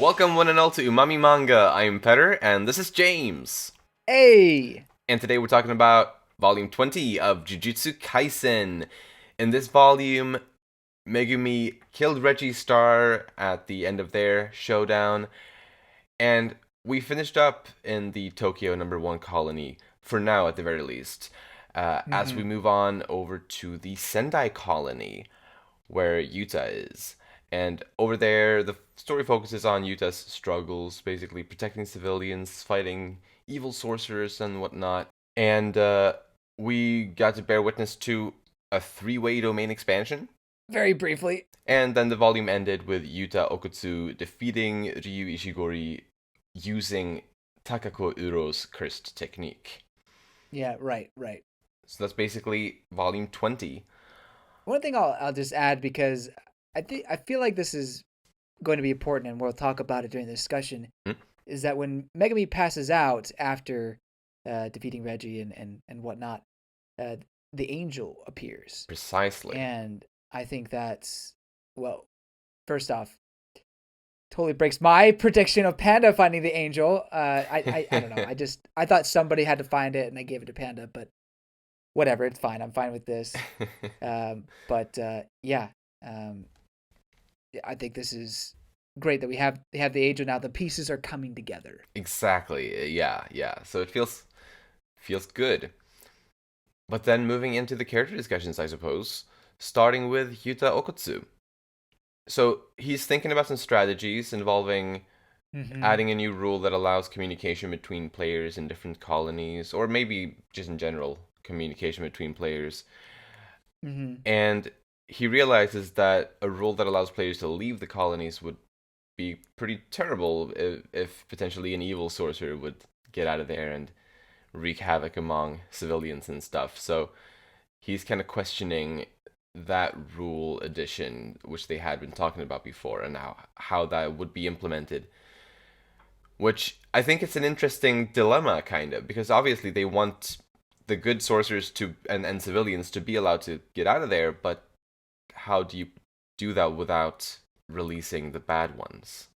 Welcome one and all to Umami Manga. I'm Petter, and this is James. Hey! And today we're talking about Volume 20 of Jujutsu Kaisen. In this volume, Megumi killed Reggie Star at the end of their showdown, and we finished up in the Tokyo #1 colony, for now at the very least, as we move on over to the Sendai colony, where Yuta is. And over there, the story focuses on Yuta's struggles, basically protecting civilians, fighting evil sorcerers and whatnot. And we got to bear witness to a three-way domain expansion. Very briefly. And then the volume ended with Yuta Okkotsu defeating Ryu Ishigori using Takako Uro's cursed technique. Yeah, right. So that's basically volume 20. One thing I'll just add, because I feel like this is going to be important, and we'll talk about it during the discussion, is that when Megumi passes out after defeating Reggie and whatnot, the angel appears. Precisely. And I think that's, well, first off, totally breaks my prediction of Panda finding the angel. I don't know. I thought somebody had to find it, and I gave it to Panda, but whatever, it's fine. I'm fine with this. I think this is great that we have the angel now. The pieces are coming together. Exactly. Yeah. So it feels good. But then moving into the character discussions, I suppose, starting with Yuta Okkotsu. So he's thinking about some strategies involving adding a new rule that allows communication between players in different colonies, or maybe just in general communication between players. And he realizes that a rule that allows players to leave the colonies would be pretty terrible if potentially an evil sorcerer would get out of there and wreak havoc among civilians and stuff. So he's kind of questioning that rule addition, which they had been talking about before, and how that would be implemented. Which I think it's an interesting dilemma, kind of, because obviously they want the good sorcerers to and civilians to be allowed to get out of there, but how do you do that without releasing the bad ones?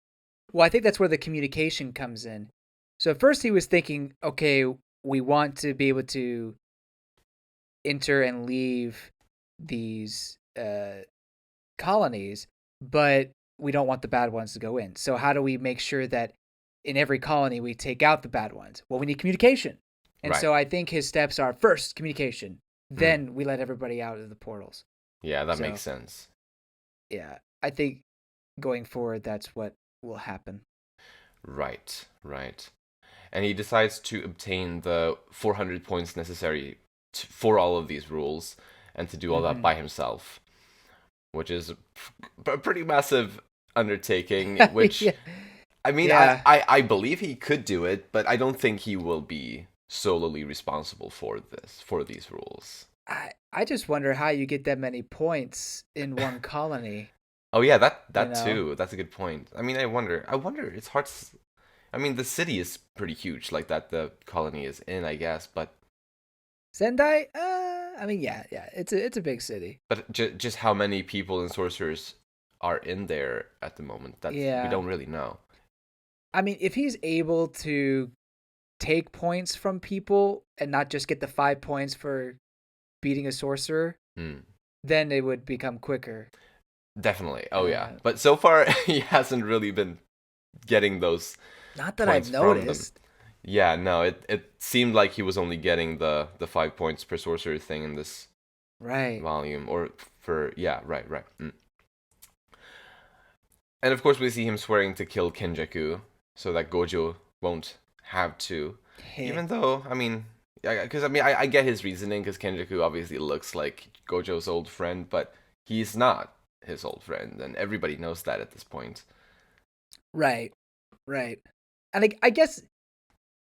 Well, I think that's where the communication comes in. So at first he was thinking, okay, we want to be able to enter and leave these colonies, but we don't want the bad ones to go in. So how do we make sure that in every colony we take out the bad ones? Well, we need communication. And Right. So I think his steps are first communication, then we let everybody out of the portals. Yeah, that makes sense. Yeah, I think going forward, that's what will happen. Right. And he decides to obtain the 400 points necessary for all of these rules and to do all that by himself, which is a pretty massive undertaking, which, Yeah. I mean, Yeah. I believe he could do it, but I don't think he will be solely responsible for these rules. I just wonder how you get that many points in one colony. Oh yeah, that too. That's a good point. I mean, I wonder. It's hard. I mean, the city is pretty huge, like that the colony is in, I guess. But Sendai, I mean, yeah, it's a big city. But just how many people and sorcerers are in there at the moment? We don't really know. I mean, if he's able to take points from people and not just get the 5 points for beating a sorcerer, then it would become quicker. Definitely. Oh yeah. But so far he hasn't really been getting those. Not that I've noticed. Yeah, no, it seemed like he was only getting the 5 points per sorcerer thing in this volume. Or right. And of course we see him swearing to kill Kenjaku so that Gojo won't have to. Even though, I mean, because I get his reasoning, because Kenjaku obviously looks like Gojo's old friend, but he's not his old friend, and everybody knows that at this point. Right. And I guess,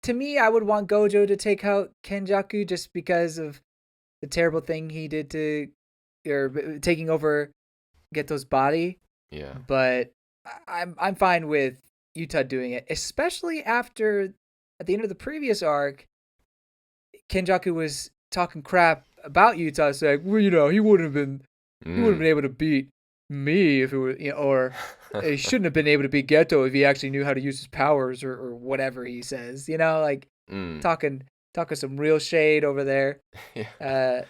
to me, I would want Gojo to take out Kenjaku just because of the terrible thing he did to, or taking over Geto's body. Yeah. But I'm fine with Yuta doing it, especially after, at the end of the previous arc, Kenjaku was talking crap about Yuta, saying, well, he wouldn't have been able to beat me if it were, or he shouldn't have been able to be Geto if he actually knew how to use his powers or whatever he says. Like Mm. talking some real shade over there. Yeah.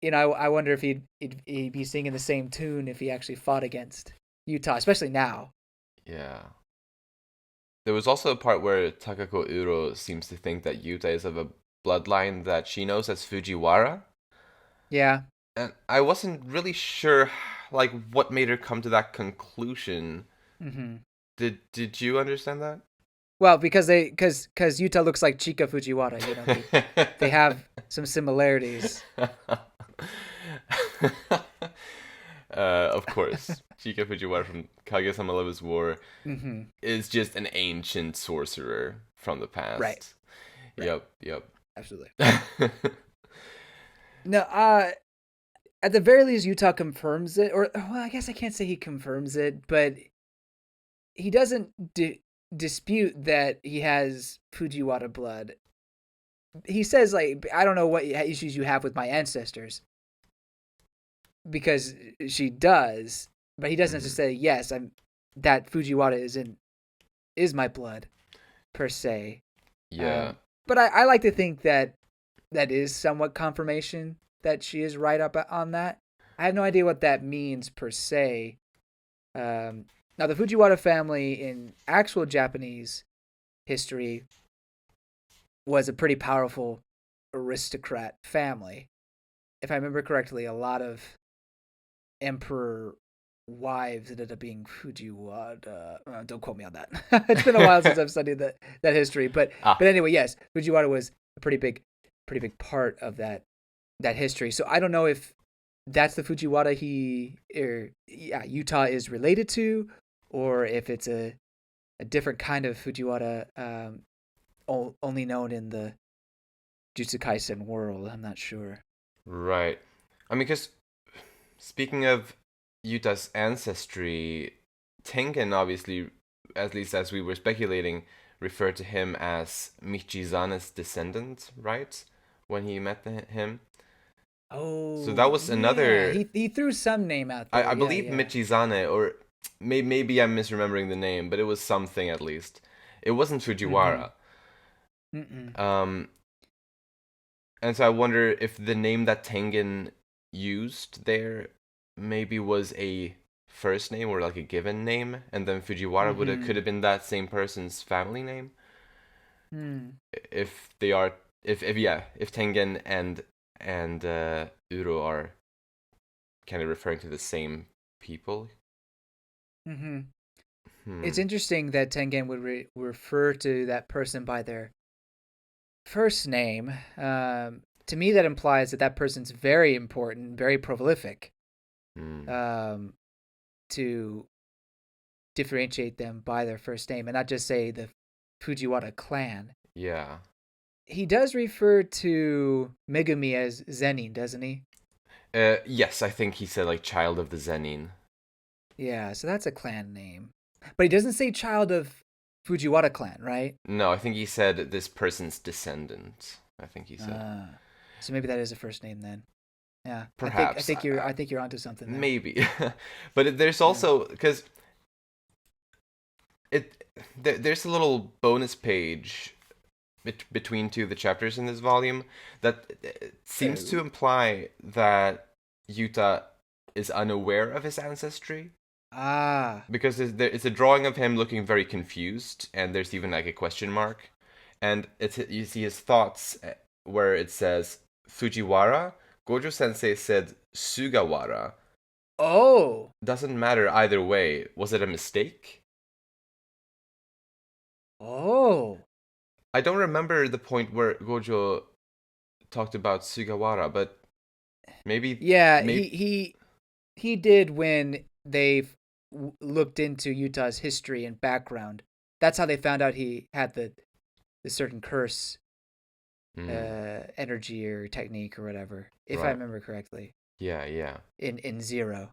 I wonder if he'd be singing the same tune if he actually fought against Yuta, especially now. Yeah. There was also a part where Takako Uro seems to think that Yuta is of a bloodline that she knows as Fujiwara. Yeah. And I wasn't really sure like what made her come to that conclusion. Mm-hmm. Did you understand that? Well, because Yuta looks like Chika Fujiwara, they have some similarities. Of course, Chika Fujiwara from Kaguya-sama Lover's War Mm-hmm. is just an ancient sorcerer from the past. Right. Yep. Absolutely. No, at the very least, Yuta confirms it, or well, I guess I can't say he confirms it, but he doesn't dispute that he has Fujiwara blood. He says, like, I don't know what issues you have with my ancestors, because she does, but he doesn't just say, yes, that Fujiwara is my blood, per se. Yeah. But I like to think that is somewhat confirmation that she is right up on that. I have no idea what that means per se. Now, the Fujiwara family in actual Japanese history was a pretty powerful aristocrat family. If I remember correctly, a lot of emperor wives ended up being Fujiwara. Don't quote me on that. It's been a while since I've studied that history. But anyway, yes, Fujiwara was a pretty big part of that history. So I don't know if that's the Fujiwara Yuta is related to, or if it's a different kind of Fujiwara, only known in the Jujutsu Kaisen world. I'm not sure. Right. I mean, because speaking of Yuta's ancestry, Tengen obviously, at least as we were speculating, referred to him as Michizane's descendant, right? When he met him. Oh, so that was another. He threw some name out there. I believe Michizane, or maybe I'm misremembering the name, but it was something at least. It wasn't Fujiwara. Mm-hmm. And so I wonder if the name that Tengen used there maybe was a first name or like a given name, and then Fujiwara could have been that same person's family name. If they are, if Tengen and Uro are kind of referring to the same people. It's interesting that Tengen would refer to that person by their first name. To me, that implies that person's very important, very prolific. To differentiate them by their first name and not just say the Fujiwara clan. Yeah. He does refer to Megumi as Zenin, doesn't he? Yes, I think he said like child of the Zenin. Yeah, so that's a clan name. But he doesn't say child of Fujiwara clan, right? No, I think he said this person's descendant. I think he said. So maybe that is a first name then. Yeah, perhaps. I think you're onto something there. Maybe, but there's also because there's a little bonus page between two of the chapters in this volume that seems to imply that Yuta is unaware of his ancestry. Because it's a drawing of him looking very confused, and there's even like a question mark, and you see his thoughts where it says Fujiwara. Gojo Sensei said Sugawara. Oh. Doesn't matter either way. Was it a mistake? Oh. I don't remember the point where Gojo talked about Sugawara, but maybe. Yeah, he did when they looked into Yuta's history and background. That's how they found out he had the certain curse energy or technique or whatever, if I remember correctly. Yeah. In Zero.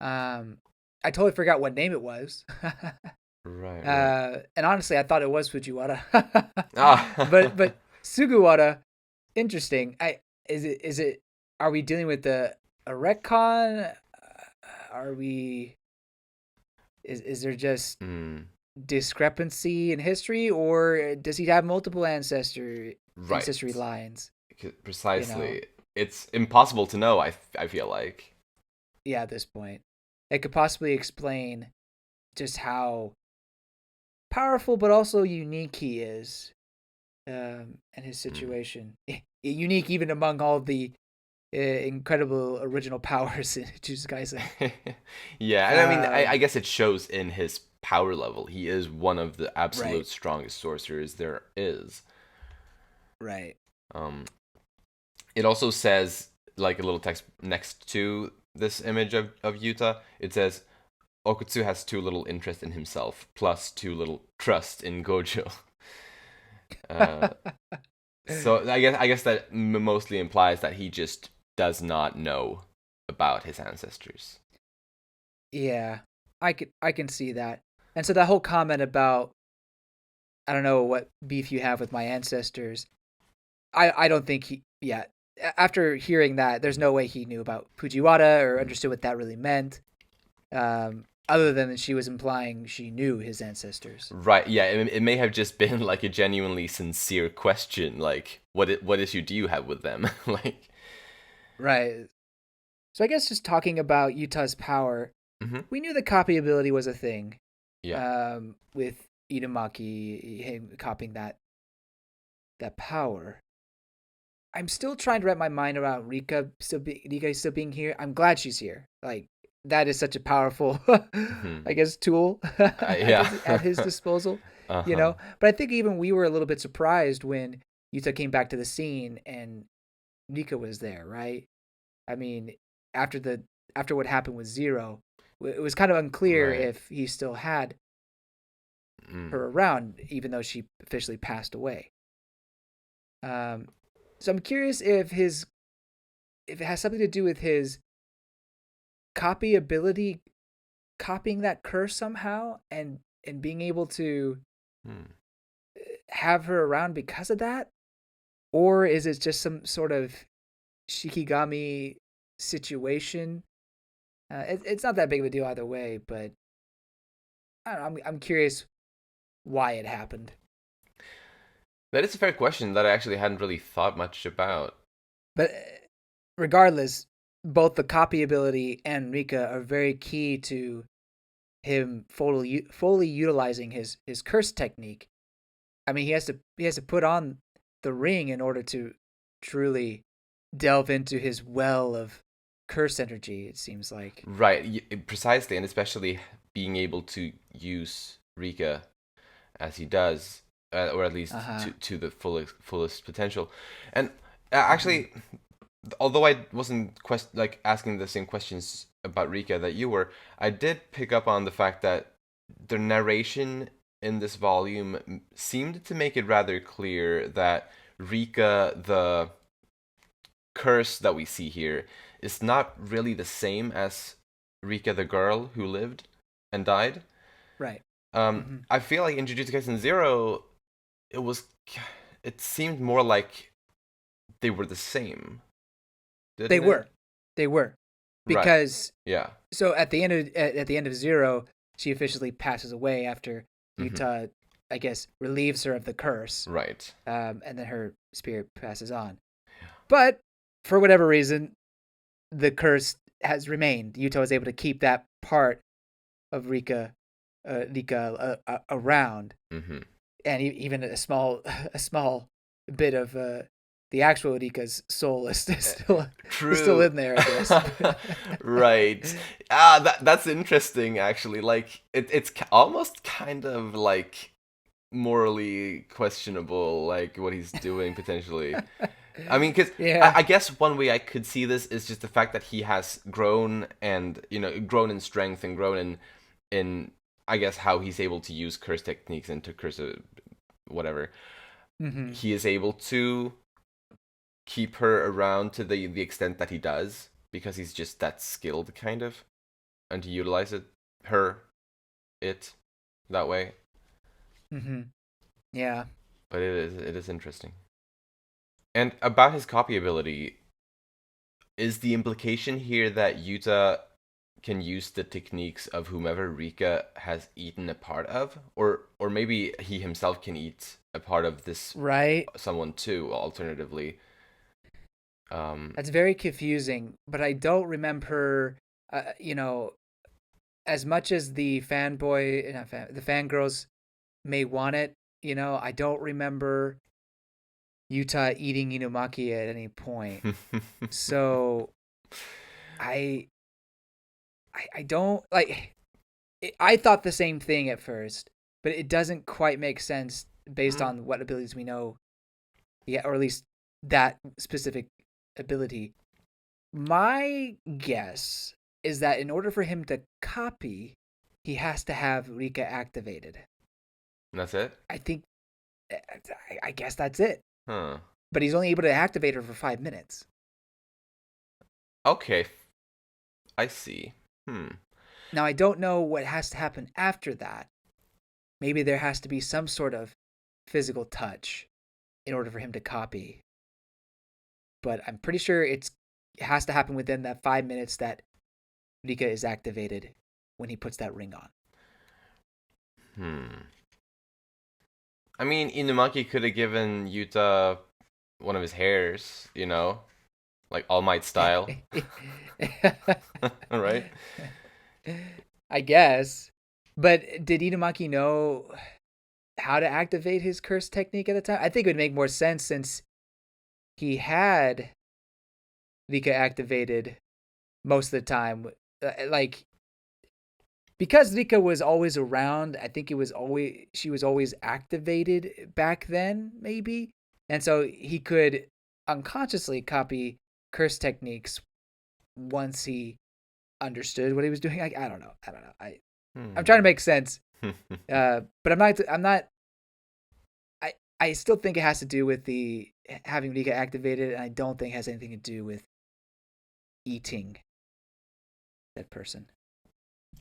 I totally forgot what name it was. Right. And honestly, I thought it was Fujiwara. But Sugawara, interesting. Is it? Are we dealing with a retcon? Are we? Is there just Mm, discrepancy in history, or does he have multiple ancestry right. lines? You know, Precisely. It's impossible to know, I feel like. yeah. At this point, it could possibly explain just how powerful but also unique he is, and his Mm. situation. Unique even among all the incredible original powers in Jujutsu Kaisen. Yeah, and I mean, I Um, guess it shows in his power level. He is one of the right, absolute strongest sorcerers there is. right. Um, it also says, like a little text next to this image of Yuta, it says, Okkotsu has too little interest in himself, plus too little trust in Gojo. Uh, so I guess that mostly implies that he just does not know about his ancestors. Yeah, I can see that. And so that whole comment about I don't know what beef you have with my ancestors. I don't think he yeah. After hearing that, there's no way he knew about Fujiwara or Mm. understood what that really meant. Other than she was implying she knew his ancestors. Right, yeah, it may have just been like a genuinely sincere question, like what issue do you have with them? Like, Right. So I guess just talking about Utah's power, hmm, we knew the copy ability was a thing. yeah, With Itamaki him copying that power. I'm still trying to wrap my mind around Rika still being here. I'm glad she's here. Like that is such a powerful, hmm, I guess, tool. I yeah, guess at his disposal, you uh-huh, know. But I think even we were a little bit surprised when Yuta came back to the scene and Rika was there. Right? I mean, after the after what happened with Zero, it was kind of unclear right, if he still had mm, her around, even though she officially passed away. Um, so I'm curious if it has something to do with his copy ability, copying that curse somehow, and being able to mm. have her around because of that, or is it just some sort of shikigami situation? It's not that big of a deal either way, but I don't know, I'm curious why it happened. That is a fair question that I actually hadn't really thought much about. But regardless, both the copy ability and Rika are very key to him fully utilizing his curse technique. I mean, he has to put on the ring in order to truly delve into his well of curse energy. It seems like. Right, precisely, and especially being able to use Rika as he does, or at Uh least huh. to the fullest potential. And Mm-hmm. actually, although I wasn't like asking the same questions about Rika that you were, I did pick up on the fact that the narration in this volume seemed to make it rather clear that Rika, the curse that we see here, is not really the same as Rika, the girl who lived and died. Right. Mm-hmm. I feel like in Jujutsu Kaisen Zero, it was, it seemed more like they were the same, They didn't it? were, they were, Right. because Yeah. so at the end of Zero, she officially passes away after Hmm. Yuta, I guess, relieves her of the curse, Right. and then her spirit passes on. But for whatever reason, the curse has remained. Yuta was able to keep that part of Rika around, Hmm. and even a small a small bit of the actual Rika's soul is still True. in there, I guess. Right. That's interesting actually. Like it's almost kind of like morally questionable, like what he's doing potentially. I mean, because I, Yeah. I guess one way I could see this is just the fact that he has grown and grown in strength and grown in I guess how he's able to use curse techniques and to curse whatever. Mm-hmm. He is able to keep her around to the extent that he does because he's just that skilled kind of, and to utilize it that way. Mm-hmm. Yeah. But it is interesting. And about his copy ability, is the implication here that Yuta can use the techniques of whomever Rika has eaten a part of, or maybe he himself can eat a part of this Right? someone too. Alternatively, That's very confusing, but I don't remember, you know, as much as the fanboy, the fangirls may want it, I don't remember Yuta eating Inumaki at any point. So I I don't like I thought the same thing at first, but it doesn't quite make sense based Mm, on what abilities we know. Yeah, or at least that specific ability. My guess is that in order for him to copy, he has to have Rika activated. that's it. I think I guess that's it. Huh. But he's only able to activate her for 5 minutes. Okay, I see. Hmm. Now I don't know what has to happen after that. Maybe there has to be some sort of physical touch in order for him to copy. But I'm pretty sure it has to happen within that 5 minutes that Rika is activated when he puts that ring on. Hmm. I mean, Inumaki could have given Yuta one of his hairs, like All Might style, right? I guess. But did Inumaki know how to activate his curse technique at the time? I think it would make more sense since he had Rika activated most of the time. Like, because Rika was always around, I think she was always activated back then, maybe. And so he could unconsciously copy curse techniques once he understood what he was doing. I don't know. I'm trying to Hmm. make sense. But I'm not I still think it has to do with the having Rika activated, and I don't think it has anything to do with eating that person.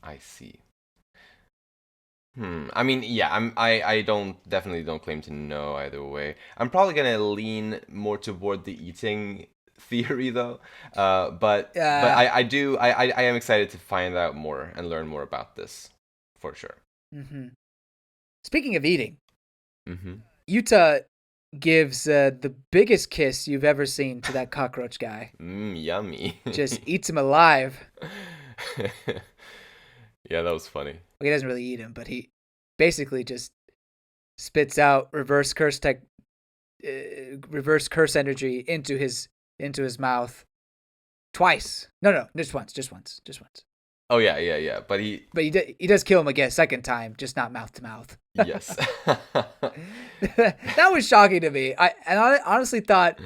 I see. I mean, yeah, I don't definitely don't claim to know either way. I'm probably gonna lean more toward the eating theory though. But Uh, I am excited to find out more and learn more about this for sure. hmm Speaking of eating, Mm-hmm. Yuta gives the biggest kiss you've ever seen to that cockroach guy. Yummy. Just eats him alive. Yeah, that was funny. Well, he doesn't really eat him, but he basically just spits out reverse curse energy into his mouth twice. No, just once. Oh yeah, yeah, yeah. But But he does kill him again, second time, just not mouth to mouth. yes. That was shocking to me. I honestly thought,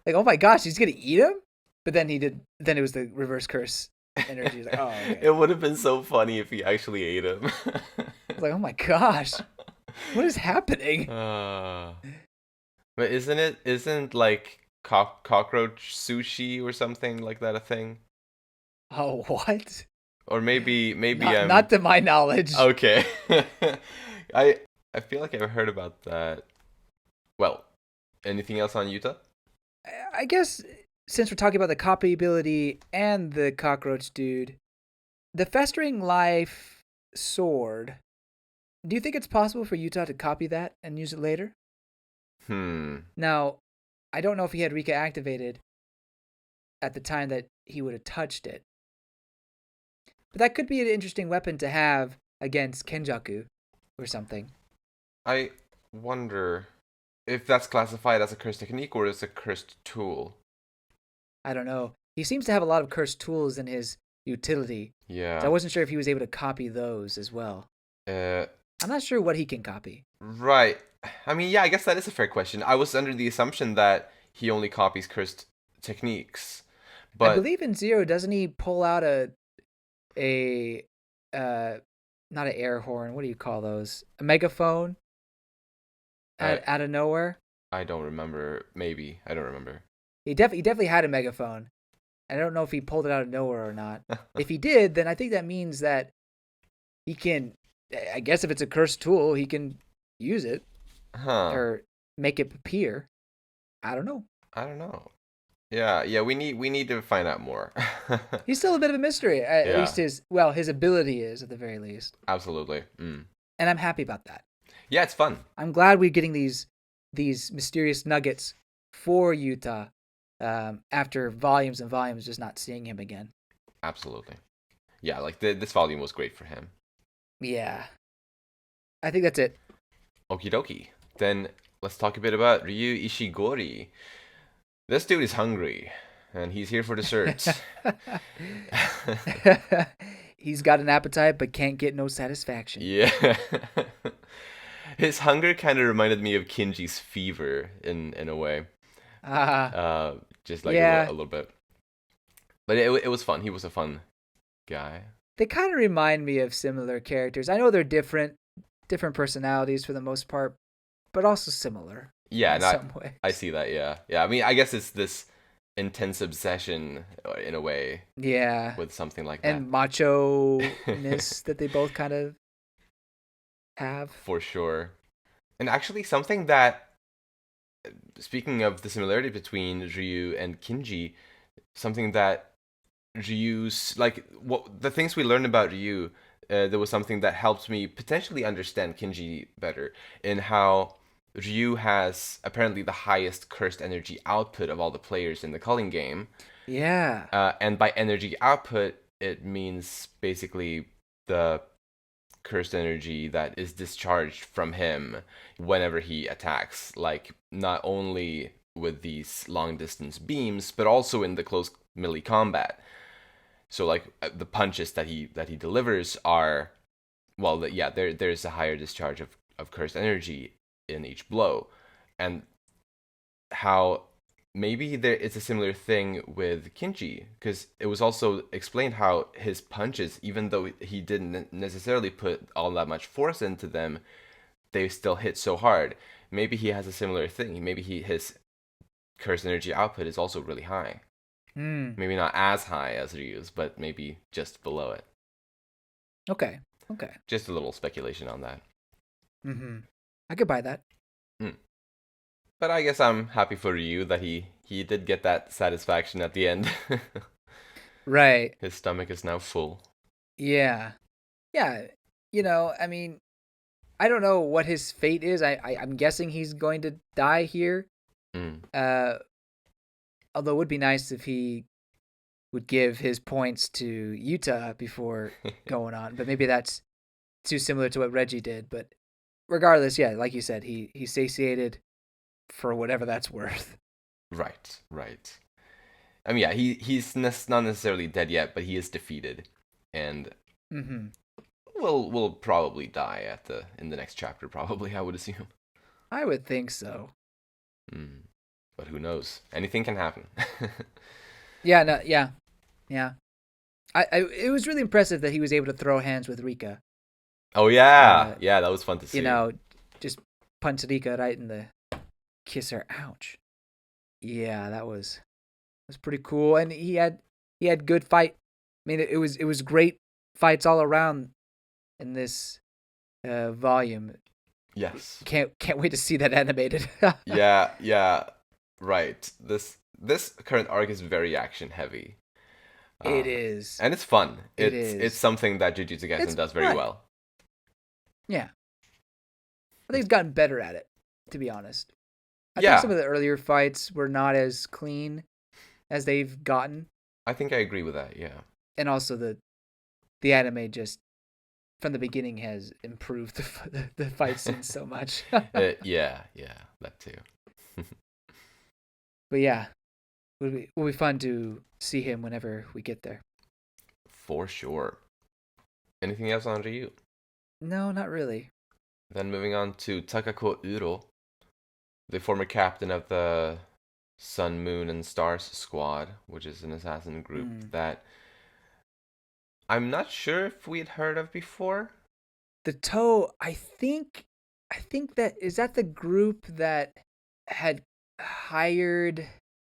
like, oh my gosh, he's gonna eat him. But then he did. Then it was the reverse curse energy. He's like, oh, okay. It would have been so funny if he actually ate him. I was like, oh my gosh, what is happening? uh, but isn't like cockroach sushi or something like that a thing? Oh, what? Or maybe Not I'm not to my knowledge. okay. I I feel like I've heard about that. Well, anything else on Utah? I guess since we're talking about the copy ability and the cockroach dude, the festering life sword. Do you think it's possible for Utah to copy that and use it later? Hmm. Now, I don't know if he had Rika activated at the time that he would have touched it, but that could be an interesting weapon to have against Kenjaku or something. I wonder if that's classified as a cursed technique or as a cursed tool. I don't know. He seems to have a lot of cursed tools in his utility, so I Yeah. wasn't sure if he was able to copy those as well. Uh, I'm not sure what he can copy. right. I mean, yeah, I guess that is a fair question. I was under the assumption that he only copies cursed techniques, I but believe in Zero, doesn't he pull out a uh not an air horn, what do you call those? A megaphone I out of nowhere? I don't remember. Maybe I don't remember. He definitely had a megaphone. I don't know if he pulled it out of nowhere or not. If he did, then I think that means that he can. I guess if it's a cursed tool, he can use it Huh. or make it appear. I don't know. I don't know. Yeah. We need to find out more. He's still a bit of a mystery. At least Yeah, his ability is at the very least, absolutely. and I'm happy about that. Yeah, it's fun. I'm glad we're getting these mysterious nuggets for Yuta after volumes and volumes just not seeing him again. Absolutely. Yeah, like this volume was great for him. Yeah, I think that's it. Okie dokie. Then let's talk a bit about Ryu Ishigori. This dude is hungry, and he's here for dessert. He's got an appetite but can't get no satisfaction. Yeah. His hunger kind of reminded me of Kinji's fever in a way. Ah, Uh, just like yeah. a little bit. But it was fun. He was a fun guy. They kind of remind me of similar characters. I know they're different personalities for the most part, but also similar Yeah, in and I some I ways. see that. Yeah, yeah. I mean, I guess it's this intense obsession in a way Yeah, with something like that. and macho-ness that they both kind of have. For sure. And actually, something that, speaking of the similarity between Ryu and Kinji, something that Ryu's, like, what the things we learned about Ryu, there was something that helped me potentially understand Kinji better, in how Ryu has apparently the highest cursed energy output of all the players in the culling game. Yeah. And by energy output, it means basically the cursed energy that is discharged from him whenever he attacks, like not only with these long distance beams but also in the close melee combat. So like the punches that he delivers are, well, yeah, there's a higher discharge of cursed energy in each blow. And how maybe there it's a similar thing with Kinji, because it was also explained how his punches, even though he didn't necessarily put all that much force into them, they still hit so hard. Maybe he has a similar thing. Maybe his curse energy output is also really high. Hmm. Maybe not as high as Ryu's, but maybe just below it. Okay. Okay. Just a little speculation on that. Mm-hmm. I could buy that. Mm. But I guess I'm happy for Ryu that he did get that satisfaction at the end. Right. His stomach is now full. Yeah. Yeah. I mean, I don't know what his fate is. I'm guessing he's going to die here. Mm. Uh, although it would be nice if he would give his points to Yuta before going on, but maybe that's too similar to what Reggie did. But regardless, yeah, like you said, he's satiated for whatever that's worth. Right, right. I mean, yeah, he's not necessarily dead yet, but he is defeated, and Mm-hmm. will probably die in the next chapter. Probably, I would assume. I would think so. Mm. But who knows? Anything can happen. Yeah, no, yeah, yeah. It was really impressive that he was able to throw hands with Rika. Oh yeah, Uh, yeah, that was fun to you see. know, just punch Rika right in the kiss her. Ouch. Yeah, that was pretty cool, and he had good fight. I mean, it was great fights all around in this volume. Yes. Can't wait to see that animated. Yeah, yeah. Right. This current arc is very action heavy. It is. And it's fun. It It's is. something that Jujutsu Kaisen It's does very fun. well. Yeah, I think it's gotten better at it. To be honest, I think some Yeah, of the earlier fights were not as clean as they've gotten, I think I agree with that. Yeah. and also the anime just from the beginning has improved the fight scenes so much. Yeah, yeah, that too. But yeah, will be fun to see him whenever we get there. For sure. Anything else on Ryu? No, not really. Then moving on to Takako Uro, the former captain of the Sun, Moon, and Stars Squad, which is an assassin group Mm. that I'm not sure if we had heard of before. The toe, I think that is that the group that had hired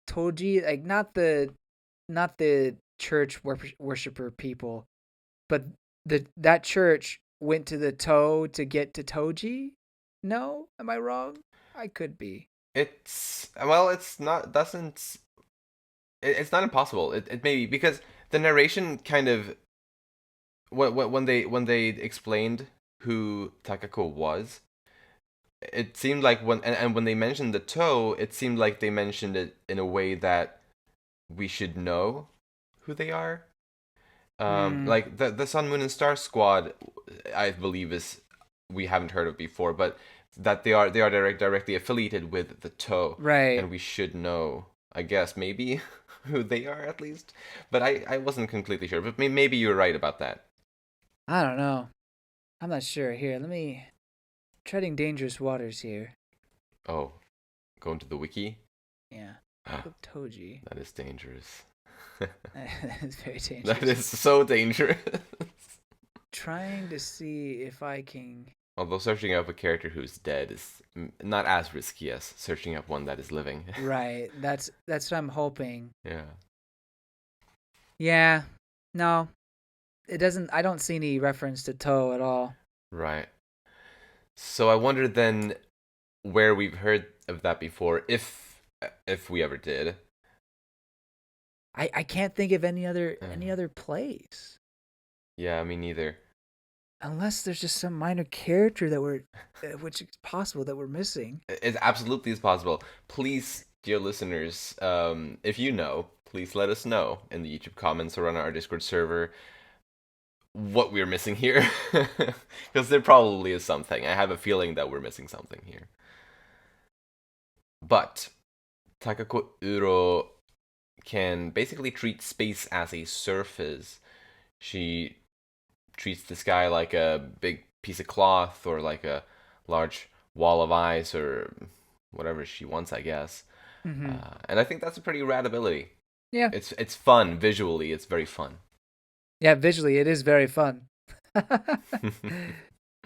Toji, like not the church worshiper people, but that church went to the toe to get to Toji? No? Am I wrong? I could be. It's, well, it's not, doesn't. it's not impossible. It may be because the narration kind of when they explained who Takako was, it seemed like and when they mentioned the toe, it seemed like they mentioned it in a way that we should know who they are. Hmm. Like the Sun, Moon, and Star Squad, I believe is we haven't heard of before, but that they are directly affiliated with the toe, Right. and we should know, I guess, maybe who they are at least. But I wasn't completely sure. But maybe you're right about that. I don't know. I'm not sure. Here, let me treading dangerous waters here. Oh, go into the wiki. Yeah. That Toji. is dangerous. It's very dangerous. That is so dangerous. Trying to see if I can. Although searching up a character who's dead is not as risky as searching up one that is living. Right. That's what I'm hoping. Yeah. Yeah. No. It doesn't. I don't see any reference to toe at all. Right. So I wonder then where we've heard of that before, if we ever did. I can't think of any other place. Yeah, me neither. Unless there's just some minor character that we're, which is possible that we're missing. It absolutely is possible. Please, dear listeners, if you know, please let us know in the YouTube comments or on our Discord server what we're missing here. Because there probably is something. I have a feeling that we're missing something here. But Takako Uro can basically treat space as a surface. She treats the sky like a big piece of cloth or like a large wall of ice or whatever she wants, I guess. Mm-hmm. And I think that's a pretty rad ability. Yeah. It's fun visually. It's very fun. Yeah, visually it is very fun.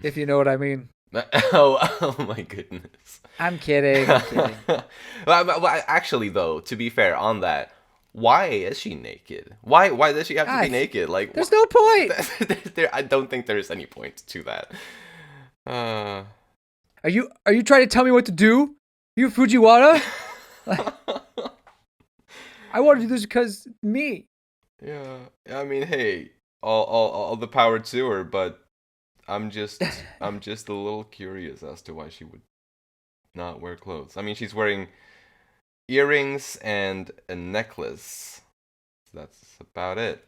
If you know what I mean. Oh my goodness. I'm kidding. I'm kidding. Well, actually, though, to be fair on that, why is she naked? Why does she have to be naked? Like, there's no point. I don't think there's any point to that. Are you trying to tell me what to do? You Fujiwara? I want to do this because me. Yeah, I mean, hey, all the power to her, but I'm just a little curious as to why she would not wear clothes. I mean, she's wearing earrings and a necklace. That's about it.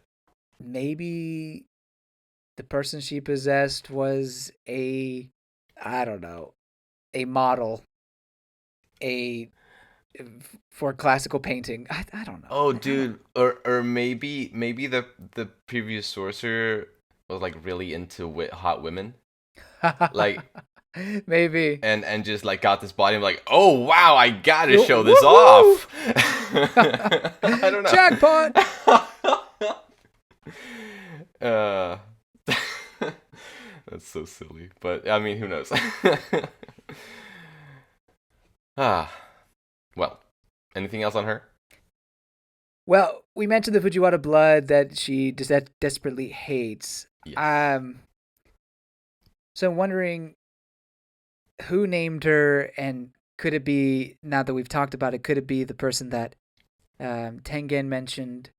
Maybe the person she possessed was I don't know, a model, for classical painting. I don't know. Oh, dude, or maybe the previous sorcerer was like really into hot women, like maybe, and just like got this body. I'm like, oh wow, I gotta show this Woohoo! off. I don't know. Jackpot. That's so silly, but I mean, who knows? Well, anything else on her? Well, we mentioned the Fujiwara blood that she desperately hates. Yes. So I'm wondering who named her, and could it be, now that we've talked about it, could it be the person that Tengen mentioned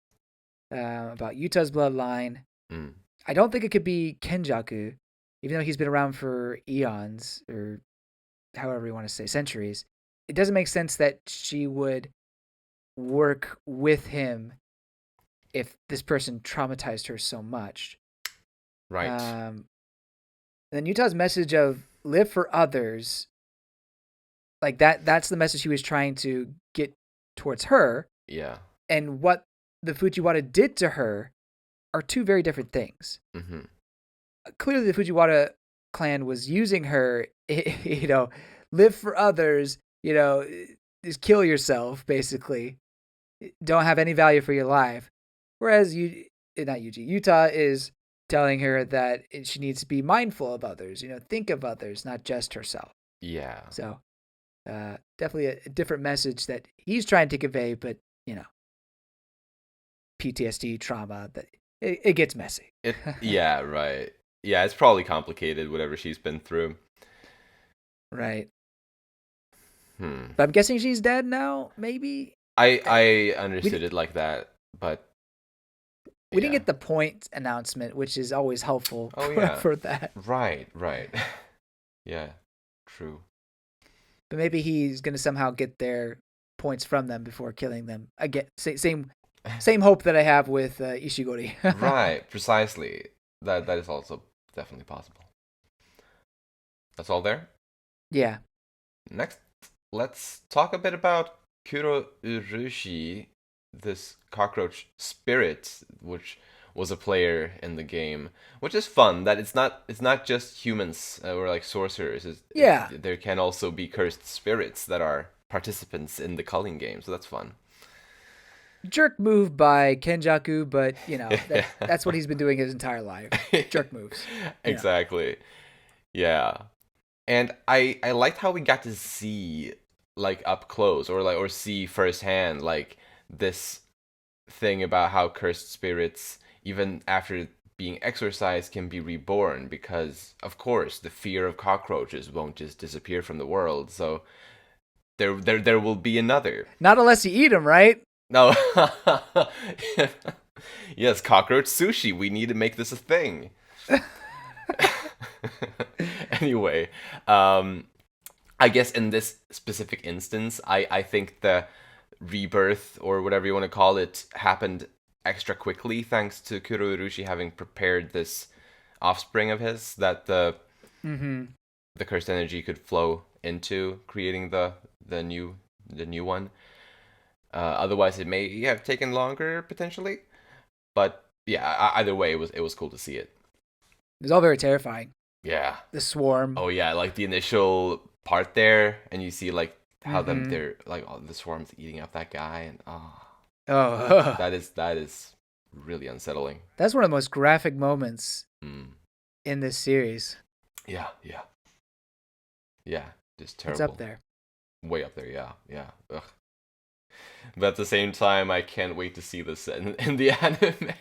about Yuta's bloodline? Mm. I don't think it could be Kenjaku, even though he's been around for eons, or however you want to say, centuries. It doesn't make sense that she would work with him if this person traumatized her so much. Right. Then Yuta's message of live for others, like that's the message he was trying to get towards her. Yeah. And what the Fujiwara did to her are two very different things. Mm-hmm. Clearly the Fujiwara clan was using her, live for others, just kill yourself, basically. Don't have any value for your life. Whereas Yuta is telling her that she needs to be mindful of others, think of others, not just herself. Yeah. So definitely a different message that he's trying to convey, but, PTSD, trauma, that it gets messy. Yeah, right. Yeah, it's probably complicated, whatever she's been through. Right. But I'm guessing she's dead now, maybe? I understood it like that, but we didn't get the point announcement, which is always helpful for that. Right. Yeah, true. But maybe he's gonna somehow get their points from them before killing them. Again, same hope that I have with Ishigori. Right, precisely. That is also definitely possible. That's all there? Yeah. Next, let's talk a bit about Kuro Urushi, this cockroach spirit, which was a player in the game, which is fun. That it's not just humans or like sorcerers. There can also be cursed spirits that are participants in the culling game, so that's fun. Jerk move by Kenjaku, but that's what he's been doing his entire life. Jerk moves. Exactly. Yeah. And I liked how we got to see like up close or see firsthand like this thing about how cursed spirits even after being exorcised can be reborn, because of course the fear of cockroaches won't just disappear from the world. So there will be another. Not unless you eat them, right? No. Yes, cockroach sushi. We need to make this a thing. Anyway, I guess in this specific instance, I think the rebirth, or whatever you want to call it, happened extra quickly thanks to Kuro Urushi having prepared this offspring of his that the cursed energy could flow into, creating the new one. Otherwise, it may have taken longer potentially, but yeah, either way, it was cool to see it. It was all very terrifying. Yeah. The swarm. Oh yeah, like the initial part there, and you see like how they're like the swarm's eating up that guy, and that is really unsettling. That's one of the most graphic moments in this series. Yeah, just terrible. It's up there. Way up there, yeah. Ugh. But at the same time, I can't wait to see this in the anime.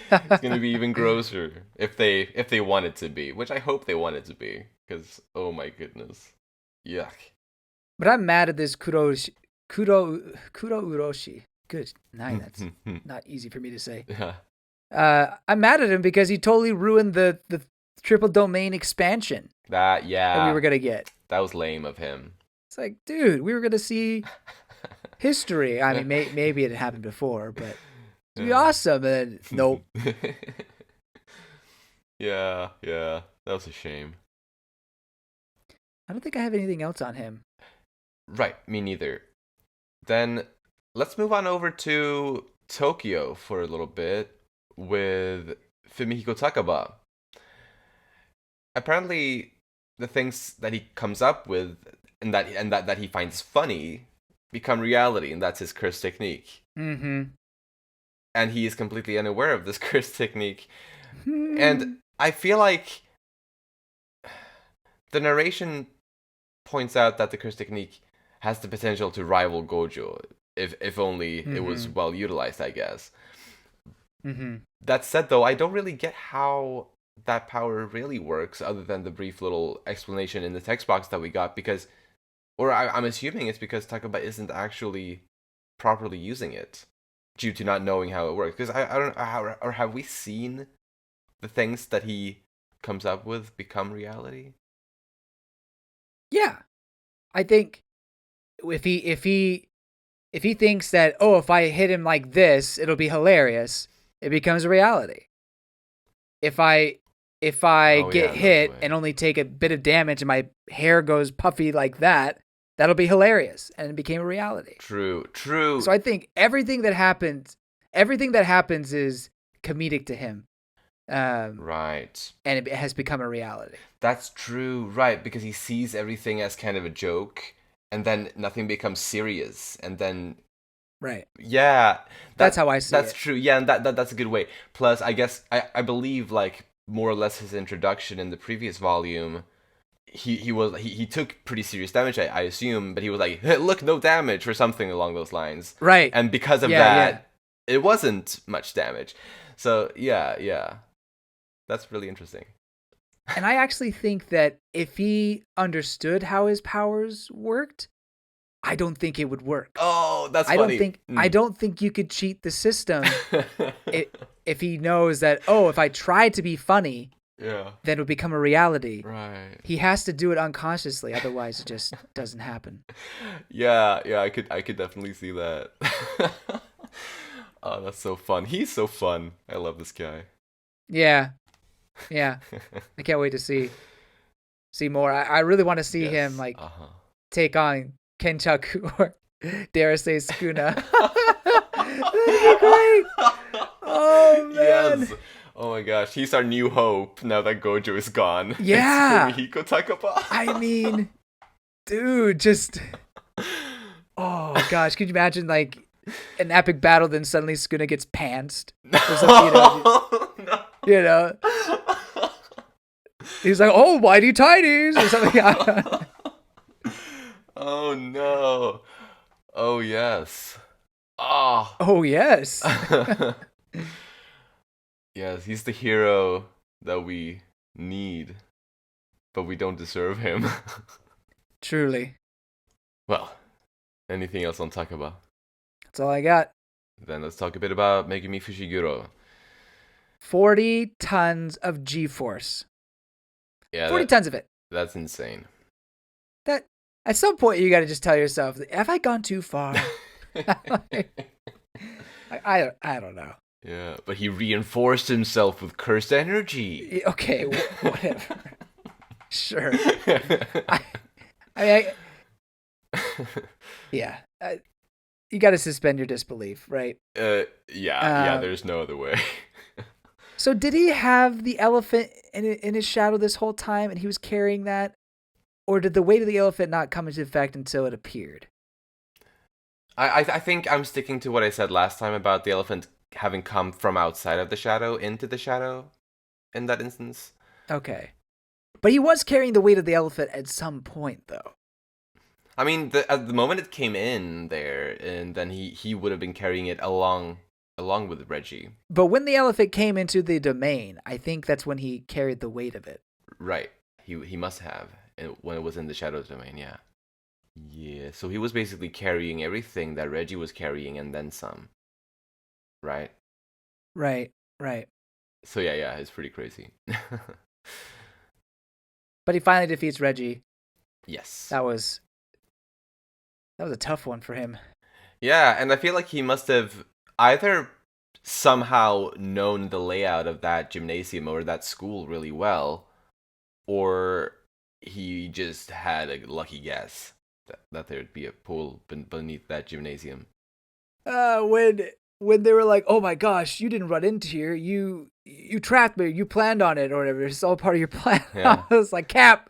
It's gonna be even grosser if they want it to be, which I hope they want it to be, because oh my goodness, yuck. But I'm mad at this Kuro Uroshi. Good night. That's not easy for me to say. Yeah. I'm mad at him because he totally ruined the triple domain expansion. That we were gonna get. That was lame of him. It's like, dude, we were gonna see history. I mean, maybe it had happened before, but it'd be awesome. And nope. Yeah, that was a shame. I don't think I have anything else on him. Right, me neither. Then let's move on over to Tokyo for a little bit with Fumihiko Takaba. Apparently, the things that he comes up with and that he finds funny become reality, and that's his curse technique. Mm-hmm. And he is completely unaware of this curse technique. And I feel like the narration points out that the curse technique has the potential to rival Gojo, if only it was well utilized, I guess. That said, though, I don't really get how that power really works, other than the brief little explanation in the text box that we got, because, or I'm assuming it's because Takaba isn't actually properly using it, due to not knowing how it works. Because I don't know, or have we seen the things that he comes up with become reality? Yeah, I think if he thinks that, oh, if I hit him like this, it'll be hilarious, it becomes a reality. If I get hit and only take a bit of damage and my hair goes puffy like that, that'll be hilarious, and it became a reality. True. So I think everything that happens is comedic to him. Right. And it has become a reality. That's true, right, because he sees everything as kind of a joke, and then nothing becomes serious, and then... Right. Yeah. That's how I see it. That's true, yeah, and that's a good way. Plus, I guess, I believe, like, more or less his introduction in the previous volume, he took pretty serious damage, I assume, but he was like, hey, look, no damage, or something along those lines. Right. And because of that, it wasn't much damage. So, yeah. That's really interesting. And I actually think that if he understood how his powers worked, I don't think it would work. Oh, that's I funny. I don't think you could cheat the system if he knows that, oh, if I try to be funny, Yeah. then it would become a reality. Right. He has to do it unconsciously, otherwise it just doesn't happen. Yeah, I could definitely see that. Oh, that's so fun. He's so fun. I love this guy. Yeah. Yeah. I can't wait to see more. I really want to see him like take on Kenchaku or dare I say Sukuna. That'd be great. Oh man. Yes. Oh my gosh, he's our new hope now that Gojo is gone. Yeah. It's Fumihiko Takaba. I mean, dude, just oh gosh, could you imagine like an epic battle, then suddenly Sukuna gets pantsed or something, you know? He's like, oh, whitey tighties or something. Oh no. Oh yes. Oh. Oh yes. Yes, he's the hero that we need, but we don't deserve him. Truly. Well, anything else on Takaba? That's all I got. Then let's talk a bit about Megumi Fushiguro. 40 tons of G-force. Yeah, 40 tons of it. That's insane. That at some point you got to just tell yourself, have I gone too far? I don't know. Yeah, but he reinforced himself with cursed energy. Okay, whatever. Sure. Yeah. You got to suspend your disbelief, right? Yeah, there's no other way. So did he have the elephant in his shadow this whole time and he was carrying that? Or did the weight of the elephant not come into effect until it appeared? I think I'm sticking to what I said last time about the elephant having come from outside of the shadow into the shadow in that instance. Okay. But he was carrying the weight of the elephant at some point, though. I mean, at the moment it came in there, and then he would have been carrying it along with Reggie. But when the elephant came into the domain, I think that's when he carried the weight of it. Right. He must have when it was in the shadow domain, yeah. Yeah, so he was basically carrying everything that Reggie was carrying and then some. Right? Right. So yeah, it's pretty crazy. But he finally defeats Reggie. Yes. That was a tough one for him. Yeah, and I feel like he must have either somehow known the layout of that gymnasium or that school really well, or he just had a lucky guess that there'd be a pool beneath that gymnasium. When they were like, "Oh my gosh, you didn't run into here. You trapped me. You planned on it or whatever. It's all part of your plan." Yeah. I was like, Cap,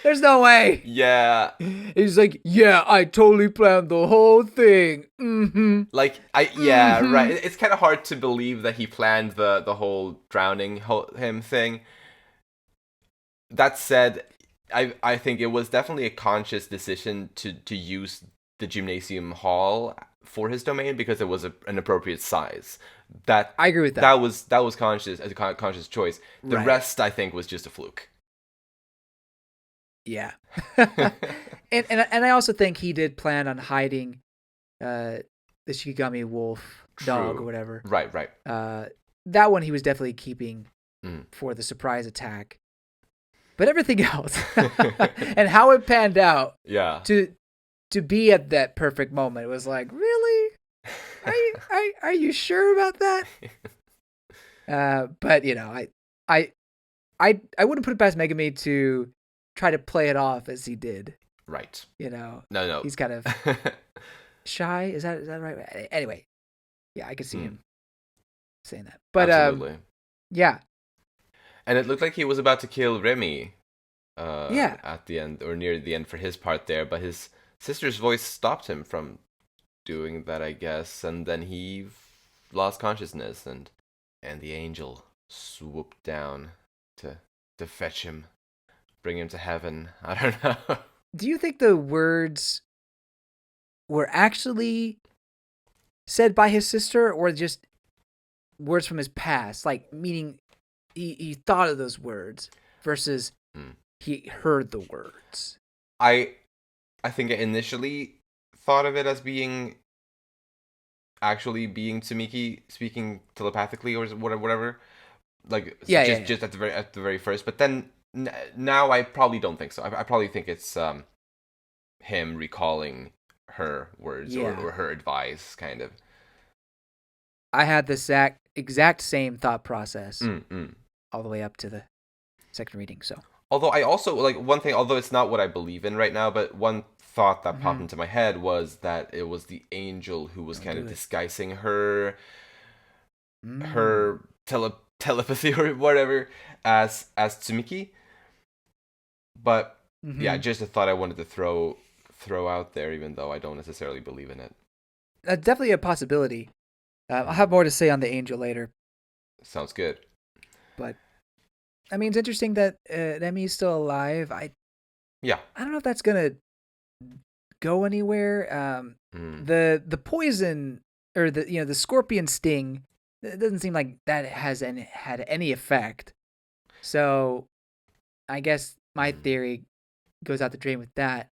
there's no way. Yeah. He's like, "Yeah, I totally planned the whole thing." Mm-hmm. Right. It's kind of hard to believe that he planned the whole drowning him thing. That said, I think it was definitely a conscious decision to use the gymnasium hall for his domain because it was an appropriate size. That I agree with that. That was conscious, a conscious choice. The rest, I think, was just a fluke. Yeah. and I also think he did plan on hiding the Shikigami wolf dog or whatever. Right. That one he was definitely keeping for the surprise attack. But everything else and how it panned out. Yeah. To be at that perfect moment, it was like, really? Are you sure about that? But you know, I wouldn't put it past Megumi to try to play it off as he did. Right. You know. No. He's kind of shy. Is that right? Anyway, yeah, I could see him saying that. But absolutely. Yeah. And it looked like he was about to kill Remy. At the end or near the end for his part there, but his sister's voice stopped him from doing that, I guess, and then he lost consciousness, and the angel swooped down to fetch him, bring him to heaven. I don't know. Do you think the words were actually said by his sister, or just words from his past? Like, meaning he thought of those words versus he heard the words. I think I initially thought of it as being actually being Tsumiki speaking telepathically or whatever. Like Yeah, yeah, yeah. just at the very first. But then now I probably don't think so. I probably think it's him recalling her words Yeah. or her advice, kind of. I had the exact same thought process Mm. all the way up to the second reading. So. Although I also like one thing, although it's not what I believe in right now, but one thought that popped Mm-hmm. into my head was that it was the angel who was Don't kind do of it. disguising Mm. her telepathy or whatever as Tsumiki. But yeah, Mm-hmm. just a thought I wanted to throw out there, even though I don't necessarily believe in it. Definitely a possibility. I'll have Mm. more to say on the angel later, Sounds good. but I mean, it's interesting that Remi's still alive. Yeah. I don't know if that's gonna go anywhere. Mm. The poison or the scorpion sting, it doesn't seem like that had any effect. So I guess my Mm. theory goes out the drain with that.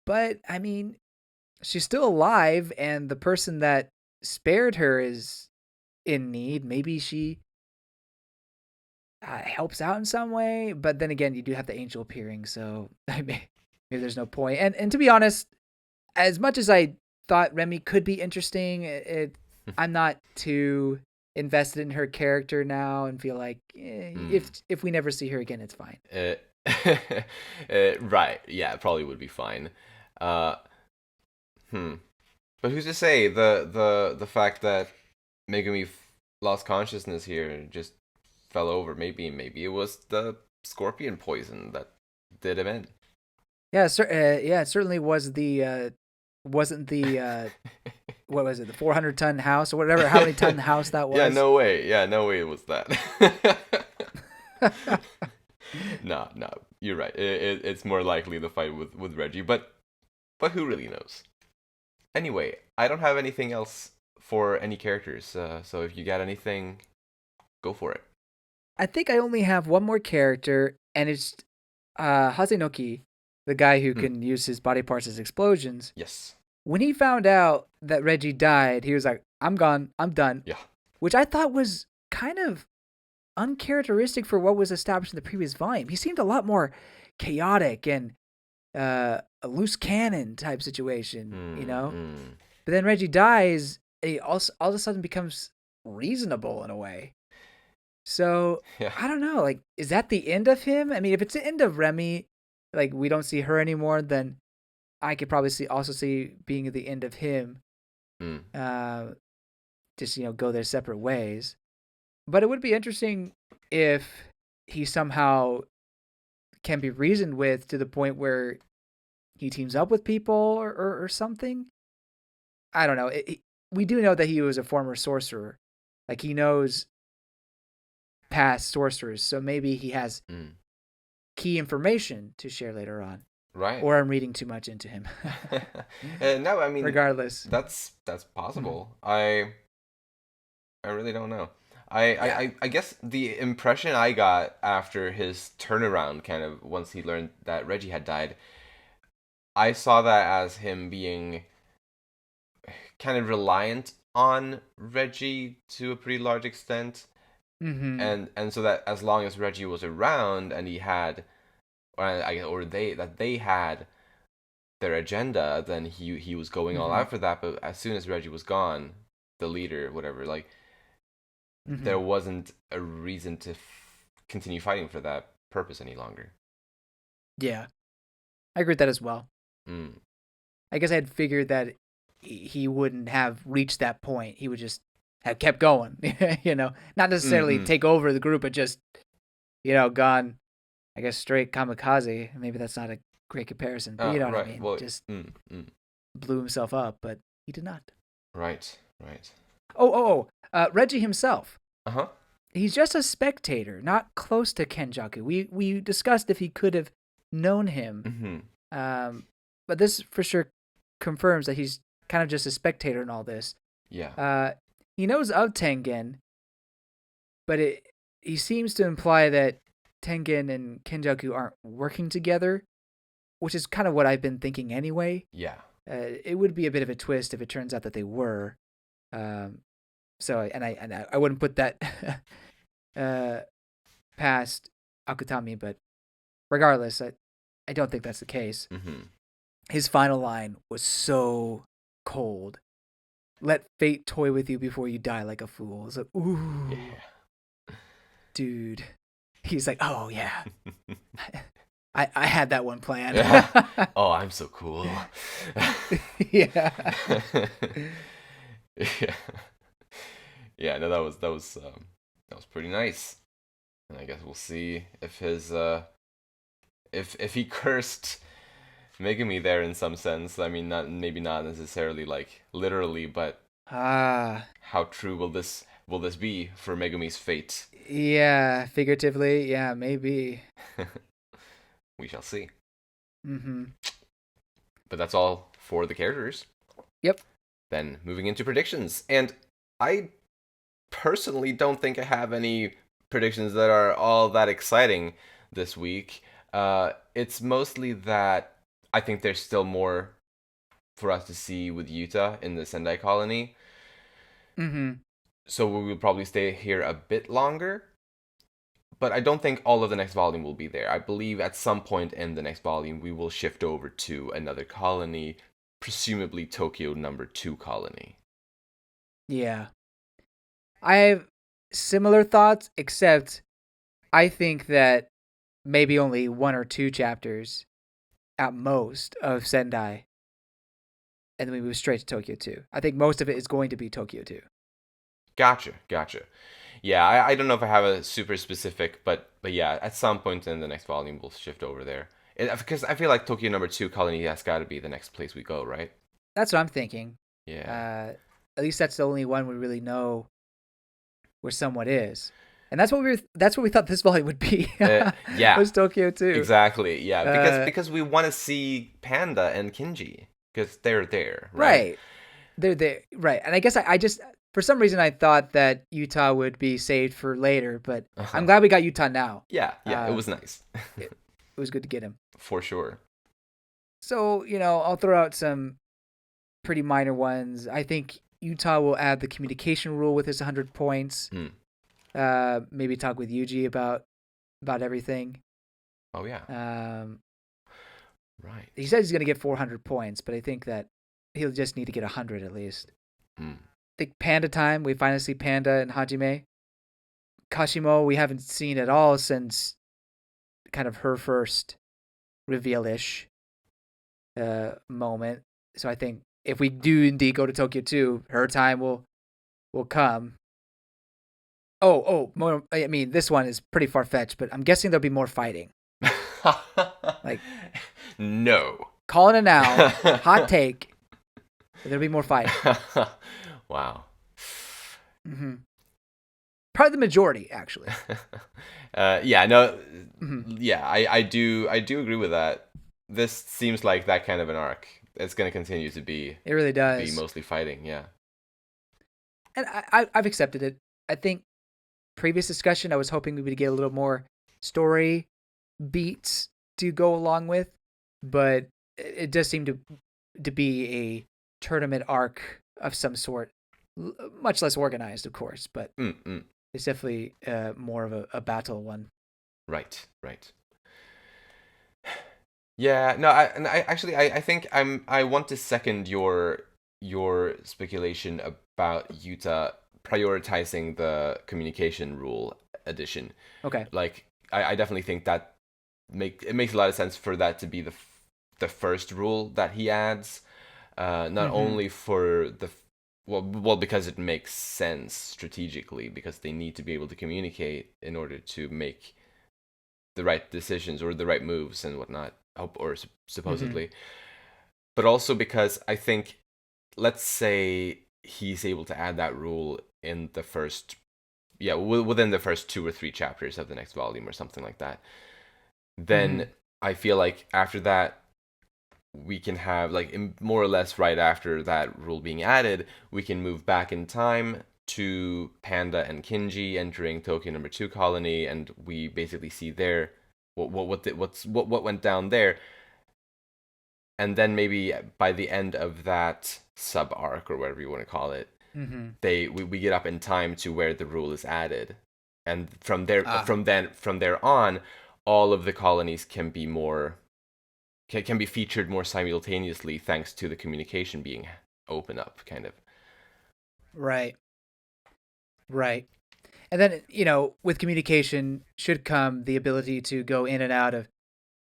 But I mean, she's still alive, and the person that spared her is in need. Maybe she helps out in some way. But then again, you do have the angel appearing, so maybe there's no point. And to be honest, as much as I thought Remy could be interesting, I'm not too invested in her character now, and feel like Mm. if we never see her again, it's fine. Uh, right. Yeah, it probably would be fine. Uh, hmm. But who's to say the fact that Megumi lost consciousness here and just fell over? Maybe it was the scorpion poison that did him in. Yeah, yeah, it certainly wasn't the what was it, the 400-ton house or whatever, how many ton house that Yeah, was. no way. Yeah, no way it was that. No, you're right. It's more likely the fight with Reggie, but who really knows? Anyway, I don't have anything else for any characters. So if you got anything, go for it. I think I only have one more character, and it's Hazenoki, the guy who Hmm. can use his body parts as explosions. Yes. When he found out that Reggie died, he was like, "I'm gone, I'm done," Yeah. which I thought was kind of uncharacteristic for what was established in the previous volume. He seemed a lot more chaotic and a loose cannon type situation, you know. Mm. But then Reggie dies, and he also all of a sudden becomes reasonable in a way. So Yeah. I don't know. Like, is that the end of him? I mean, if it's the end of Remy, like we don't see her anymore, then I could probably see being the end of him. Mm. Uh, just go their separate ways. But it would be interesting if he somehow can be reasoned with to the point where he teams up with people or something. I don't know. We do know that he was a former sorcerer. Like, he knows past sorcerers, so maybe he has Mm. key information to share later on. Right. Or I'm reading too much into him. No, I mean Regardless. that's Mhm. possible. I really don't know. I, I, Yeah. I guess the impression I got after his turnaround, kind of once he learned that Reggie had died, I saw that as him being kind of reliant on Reggie to a pretty large extent, Mm-hmm. and so that as long as Reggie was around and he had, or they had their agenda, then he was going all Mm-hmm. out for that. But as soon as Reggie was gone, the leader, whatever, like Mm-hmm. there wasn't a reason to continue fighting for that purpose any longer. Yeah. I agree with that as well. Mm. I guess I had figured that he wouldn't have reached that point. He would just have kept going, not necessarily Mm-mm. take over the group, but just, gone, I guess, straight kamikaze. Maybe that's not a great comparison, but you know what I Right. mean. Well. Just Mm. blew himself up, but he did not. Right. Right. Reggie himself. Uh huh. He's just a spectator, not close to Kenjaku. We discussed if he could have known him, Mm-hmm. um, but this for sure confirms that he's kind of just a spectator in all this. Yeah. Uh, he knows of Tengen, but he seems to imply that Tengen and Kenjaku aren't working together. which is kind of what I've been thinking anyway. Yeah. It would be a bit of a twist if it turns out that they were. So I wouldn't put that past Akutami, but regardless, I don't think that's the case. Mm-hmm. His final line was so cold. Let fate toy with you before you die like a fool. It's like, ooh, Yeah. dude. He's like, oh yeah, I had that one planned. Oh, I'm so cool. Yeah. Yeah. Yeah, no, that was pretty nice. And I guess we'll see if his if he cursed Megumi there in some sense. I mean, not necessarily like literally, but how true will this be for Megumi's fate? Yeah, figuratively, yeah, maybe. We shall see. Mm-hmm. But that's all for the characters. Yep. Then moving into predictions, and I personally don't think I have any predictions that are all that exciting this week. It's mostly that I think there's still more for us to see with Yuta in the Sendai colony. Mm-hmm. So we will probably stay here a bit longer. But I don't think all of the next volume will be there. I believe at some point in the next volume we will shift over to another colony, presumably Tokyo number 2 colony. Yeah. I have similar thoughts, except I think that maybe only 1 or 2 chapters at most of Sendai, and then we move straight to Tokyo 2. I think most of it is going to be Tokyo 2. Gotcha. Yeah, I don't know if I have a super specific, but yeah, at some point in the next volume we'll shift over there. Because I feel like Tokyo number 2 colony has got to be the next place we go, right? That's what I'm thinking. Yeah. At least that's the only one we really know where somewhat is. And that's what we thought this volume would be. Yeah. Was Tokyo 2. Exactly. Yeah, because we want to see Panda and Kinji because they're there, right? They're there, right? And I guess I just for some reason I thought that Yuta would be saved for later, but I'm glad we got Yuta now. Yeah, it was nice. It was good to get him. For sure. So, I'll throw out some pretty minor ones. I think Yuta will add the communication rule with his 100 points. Maybe talk with Yuji about everything. Oh yeah. Right. He said he's going to get 400 points, but I think that he'll just need to get 100 at least. I think Panda time. We finally see Panda and Hajime. Kashimo we haven't seen at all since kind of her first reveal-ish moment. So I think if we do indeed go to Tokyo 2, her time will come. More, I mean, this one is pretty far-fetched, but I'm guessing there'll be more fighting. Like, no. Calling it now. Hot take. There'll be more fighting. Wow. Mm-hmm. Probably the majority, actually. Yeah, no. Mm-hmm. Yeah, I do agree with that. This seems like that kind of an arc. It's going to continue to be. It really does. Be mostly fighting, yeah. And I've accepted it. I think previous discussion, I was hoping we would get a little more story beats to go along with, but it does seem to be a tournament arc of some sort, much less organized, of course, but it's definitely more of a battle one. Right. Yeah, no, I think I want to second your speculation about Yuta prioritizing the communication rule addition. Okay. Like I definitely think that it makes a lot of sense for that to be the first rule that he adds, not only for well because it makes sense strategically because they need to be able to communicate in order to make the right decisions or the right moves and whatnot, or supposedly, but also because I think, let's say he's able to add that rule in the first, within the first 2 or 3 chapters of the next volume or something like that, then I feel like after that we can have, like, more or less right after that rule being added, we can move back in time to Panda and Kinji entering Tokyo number 2 colony, and we basically see there what went down there. and then maybe by the end of that sub arc or whatever you want to call it, Mm-hmm. we get up in time to where the rule is added, and from there Ah, from there on, all of the colonies can be can be featured more simultaneously thanks to the communication being open up, kind of. right, right. And then, with communication should come the ability to go in and out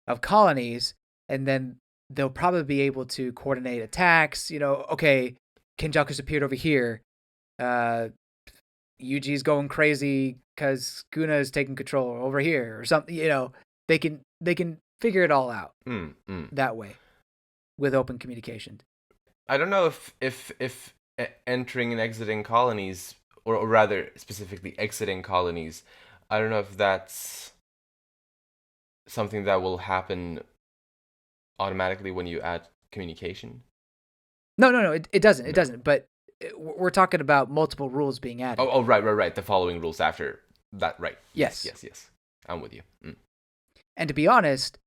of colonies, and then they'll probably be able to coordinate attacks. Okay, Kenjaku's appeared over here. Yuji's going crazy because Guna is taking control over here or something. They can figure it all out that way with open communication. I don't know if entering and exiting colonies, or rather specifically exiting colonies, I don't know if that's something that will happen automatically when you add communication. No, it doesn't. It No. doesn't. But we're talking about multiple rules being added. Oh, right. The following rules after that, right? Yes. Yes. I'm with you. And to be honest,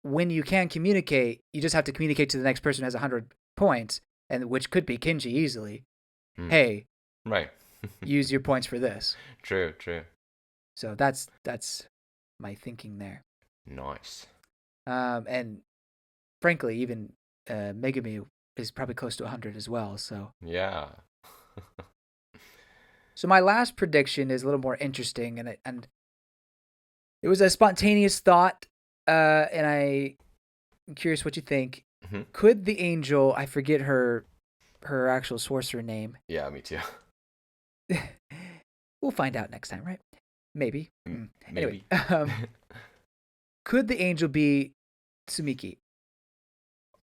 when you can communicate, you just have to communicate to the next person who has 100 points, and which could be Kinji easily. Hey, Right. use your points for this. True. So that's my thinking there. Nice. And frankly, even Megumi is probably close to 100 as well. So Yeah. So my last prediction is a little more interesting, and it was a spontaneous thought, and I'm curious what you think. Mhm. Could the angel? I forget her actual sorcerer name. Yeah, me too. We'll find out next time, right? Maybe. Maybe. Anyway, could the angel be Tsumiki?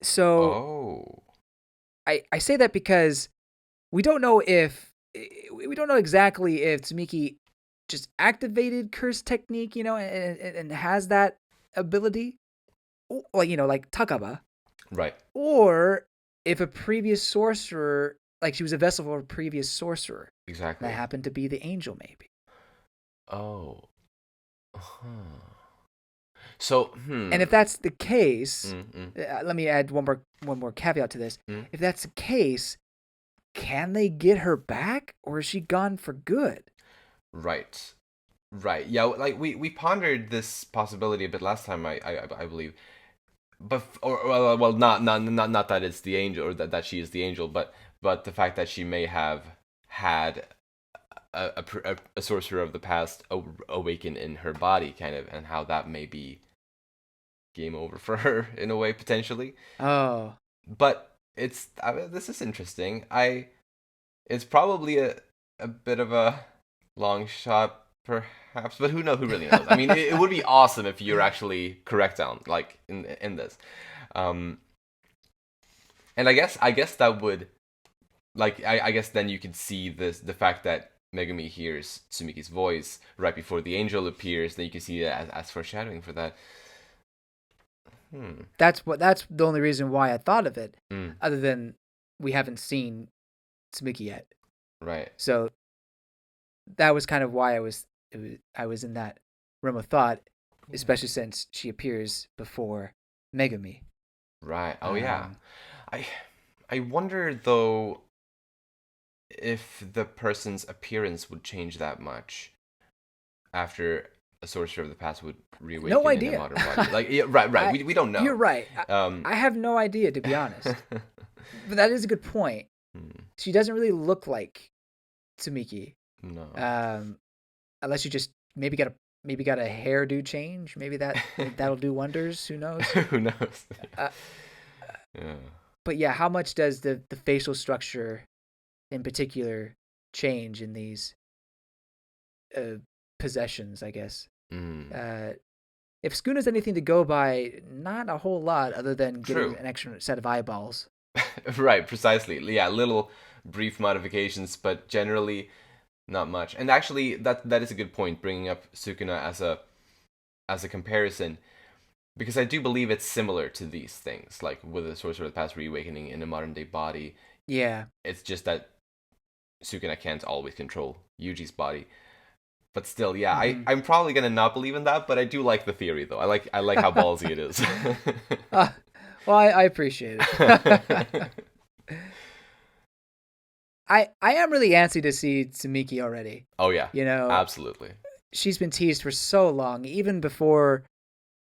So Oh. I say that because we don't know exactly if Tsumiki just activated curse technique, and has that ability, like Takaba, Right. or if a previous sorcerer, like she was a vessel for a previous sorcerer, Exactly. that happened to be the angel, maybe. Oh. Huh. So, And if that's the case, Mm. let me add one more caveat to this. Mm. If that's the case, can they get her back, or is she gone for good? Right. Yeah, like we pondered this possibility a bit last time, I believe. But well, not that it's the angel, or that she is the angel, but the fact that she may have had a sorcerer of the past awaken in her body, kind of, and how that may be game over for her in a way, potentially. Oh, But this is interesting. It's probably a bit of a long shot, perhaps, but who really knows? I mean, it would be awesome if you're actually correct on, like, in this. And I guess that would, like, I guess then you could see the fact that Megumi hears Tsumiki's voice right before the angel appears. Then you can see it as foreshadowing for that. That's the only reason why I thought of it, Mm. other than we haven't seen Tsumiki yet. Right. So that was kind of why I was in that realm of thought, especially since she appears before Megumi. Right. Oh yeah. I wonder though if the person's appearance would change that much after a sorcerer of the past would reawaken No in idea. a modern body. Like, yeah, right. We don't know. You're right. Um, I have no idea, to be honest. But that is a good point. She doesn't really look like Tsumiki. No. Unless you just maybe got a hairdo change. Maybe that'll do wonders. Who knows? Who knows? Yeah. But yeah, how much does the facial structure in particular change in these possessions, I guess? If Skuna's anything to go by, not a whole lot other than getting an extra set of eyeballs. Right, precisely. Yeah, little brief modifications, but generally not much. And actually, that is a good point, bringing up Sukuna as a comparison, because I do believe it's similar to these things, like with the Sorcerer of the Past reawakening in a modern day body. Yeah. It's just that Sukuna can't always control Yuji's body. But still, yeah, I'm probably gonna not believe in that, but I do like the theory though. I like how ballsy it is. Well, I appreciate it. I am really antsy to see Tsumiki already. Oh yeah, You know, absolutely. she's been teased for so long, even before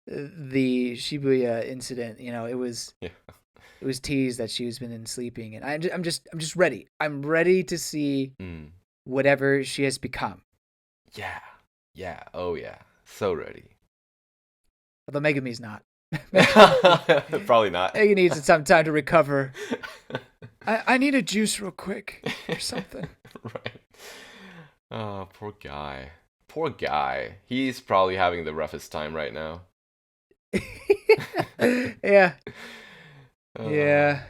the Shibuya incident. You know, it was teased that she's been sleeping, and I'm just ready. I'm ready to see whatever she has become. Yeah. Oh yeah, so ready. Although Megumi's not. Probably not. Megumi needs some time to recover. I need a juice real quick or something. Right. Oh, poor guy. Poor guy. He's probably having the roughest time right now. Yeah. Yeah.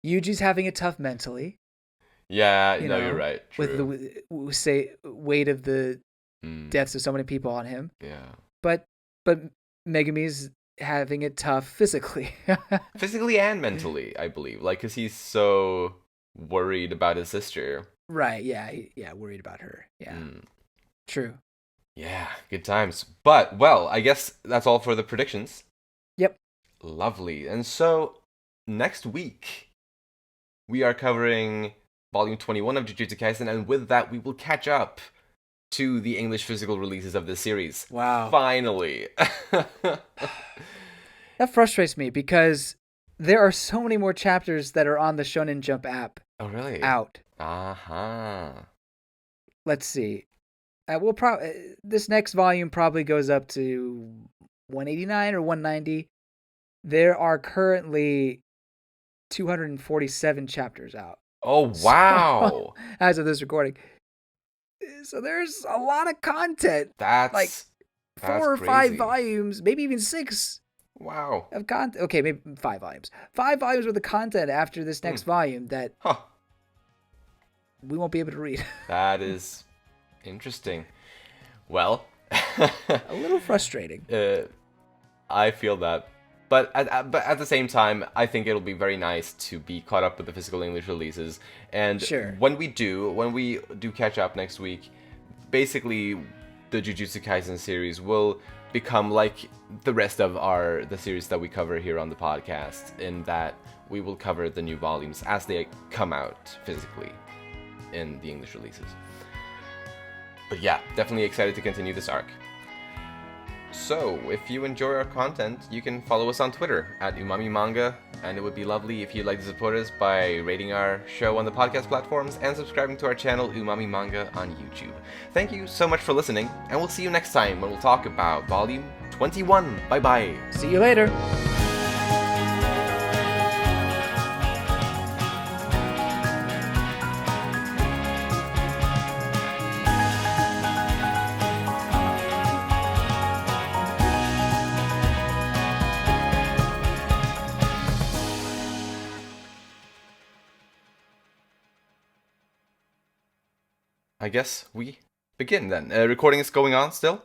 Yuji's having it tough mentally. Yeah, you're right. True. With the weight of the deaths of so many people on him. Yeah. But Megumi's having it tough physically. Physically and mentally, I believe. Like, because he's so worried about his sister. Right, yeah, worried about her. Yeah. True. Yeah, good times. But, well, I guess that's all for the predictions. Yep. Lovely. And so, next week, we are covering Volume 21 of Jujutsu Kaisen, and with that, we will catch up to the English physical releases of this series. Wow. Finally. That frustrates me because there are so many more chapters that are on the Shonen Jump app. Oh, really? Out. Uh-huh. Let's see. We'll this next volume probably goes up to 189 or 190. There are currently 247 chapters out. Oh, wow. So, as of this recording. So there's a lot of content. That's 4 or 5 volumes, maybe even 6. Wow. Of content. Okay, maybe 5 volumes. 5 volumes worth of content after this next volume that we won't be able to read. That is interesting. Well, a little frustrating. I feel that. But at the same time, I think it'll be very nice to be caught up with the physical English releases. And when we do catch up next week, basically the Jujutsu Kaisen series will become like the rest of the series that we cover here on the podcast, in that we will cover the new volumes as they come out physically in the English releases. But yeah, definitely excited to continue this arc. So, if you enjoy our content, you can follow us on Twitter at Umami Manga, and it would be lovely if you'd like to support us by rating our show on the podcast platforms and subscribing to our channel Umami Manga on YouTube. Thank you so much for listening, and we'll see you next time when we'll talk about Volume 21. Bye-bye. See you later. I guess we begin then. Recording is going on still?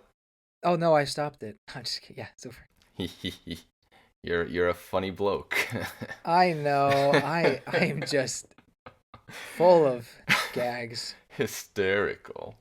Oh no, I stopped it. I'm just kidding. Yeah, it's over. You're a funny bloke. I know. I'm just full of gags. Hysterical.